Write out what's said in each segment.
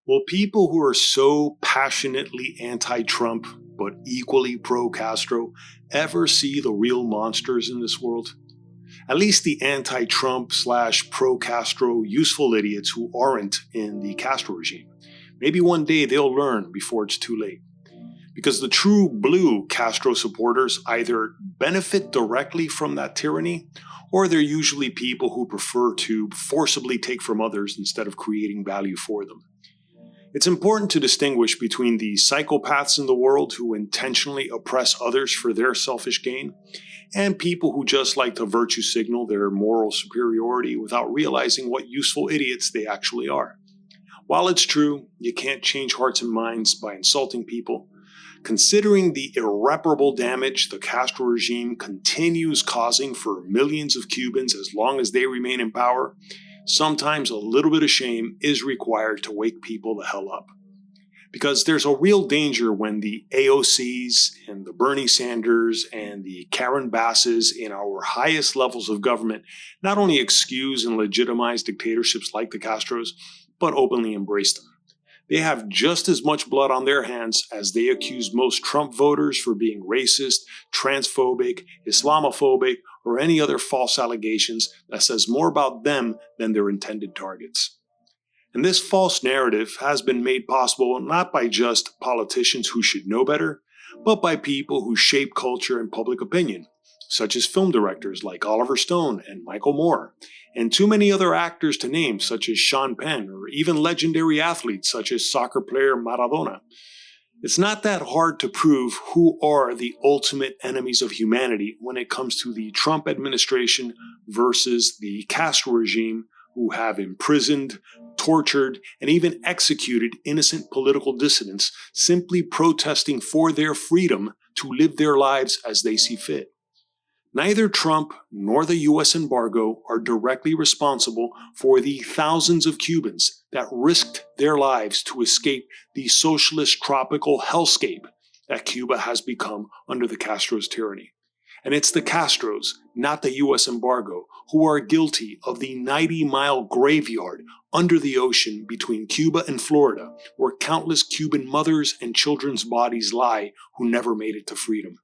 Will people who are so passionately anti-Trump but equally pro-Castro ever see the real monsters in this world? At least the anti-Trump slash pro-Castro useful idiots who aren't in the Castro regime. Maybe one day they'll learn before it's too late. Because the true blue Castro supporters either benefit directly from that tyranny, or they're usually people who prefer to forcibly take from others instead of creating value for them. It's important to distinguish between the psychopaths in the world who intentionally oppress others for their selfish gain, and people who just like to virtue signal their moral superiority without realizing what useful idiots they actually are. While it's true, you can't change hearts and minds by insulting people, considering the irreparable damage the Castro regime continues causing for millions of Cubans as long as they remain in power, sometimes a little bit of shame is required to wake people the hell up. Because there's a real danger when the AOCs and the Bernie Sanders and the Karen Basses in our highest levels of government not only excuse and legitimize dictatorships like the Castros, but openly embrace them. They have just as much blood on their hands as they accuse most Trump voters for being racist, transphobic, Islamophobic, or any other false allegations that says more about them than their intended targets. And this false narrative has been made possible not by just politicians who should know better, but by people who shape culture and public opinion, such as film directors like Oliver Stone and Michael Moore, and too many other actors to name such as Sean Penn, or even legendary athletes such as soccer player Maradona. It's not that hard to prove who are the ultimate enemies of humanity when it comes to the Trump administration versus the Castro regime, who have imprisoned, tortured, and even executed innocent political dissidents simply protesting for their freedom to live their lives as they see fit. Neither Trump nor the U.S. embargo are directly responsible for the thousands of Cubans that risked their lives to escape the socialist tropical hellscape that Cuba has become under the Castro's tyranny. And it's the Castros, not the U.S. embargo, who are guilty of the 90-mile graveyard under the ocean between Cuba and Florida, where countless Cuban mothers and children's bodies lie who never made it to freedom.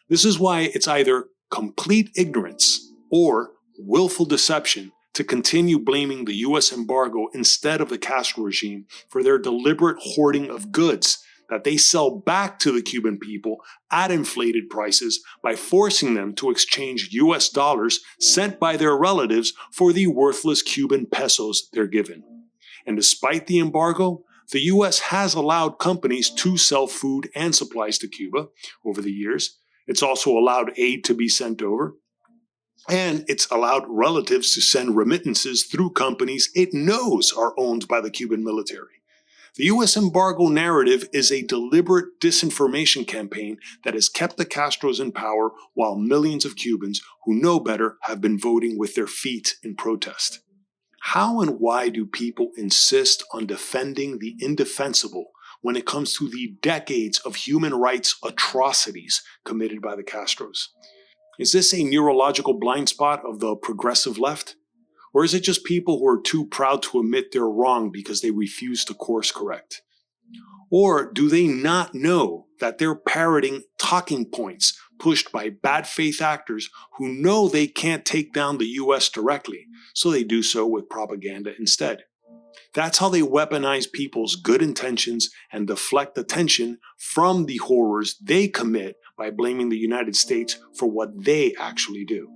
This is why it's either complete ignorance or willful deception to continue blaming the U.S. embargo instead of the Castro regime for their deliberate hoarding of goods that they sell back to the Cuban people at inflated prices by forcing them to exchange U.S. dollars sent by their relatives for the worthless Cuban pesos they're given. And despite the embargo, the U.S. has allowed companies to sell food and supplies to Cuba over the years. It's also allowed aid to be sent over. And it's allowed relatives to send remittances through companies it knows are owned by the Cuban military. The U.S. embargo narrative is a deliberate disinformation campaign that has kept the Castros in power while millions of Cubans who know better have been voting with their feet in protest. How and why do people insist on defending the indefensible when it comes to the decades of human rights atrocities committed by the Castros? Is this a neurological blind spot of the progressive left? Or is it just people who are too proud to admit they're wrong because they refuse to course correct? Or do they not know that they're parroting talking points pushed by bad faith actors who know they can't take down the US directly, so they do so with propaganda instead? That's how they weaponize people's good intentions and deflect attention from the horrors they commit by blaming the United States for what they actually do.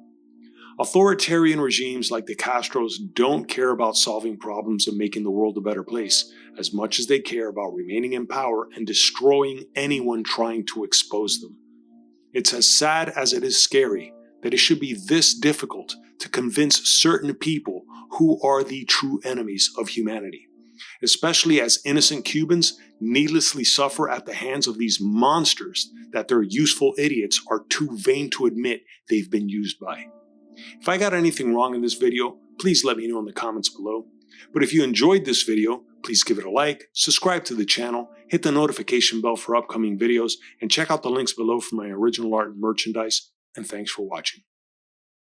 Authoritarian regimes like the Castros don't care about solving problems and making the world a better place as much as they care about remaining in power and destroying anyone trying to expose them. It's as sad as it is scary that it should be this difficult to convince certain people who are the true enemies of humanity, especially as innocent Cubans needlessly suffer at the hands of these monsters that their useful idiots are too vain to admit they've been used by. If I got anything wrong in this video, please let me know in the comments below. But if you enjoyed this video, please give it a like, subscribe to the channel, hit the notification bell for upcoming videos, and check out the links below for my original art and merchandise. And thanks for watching.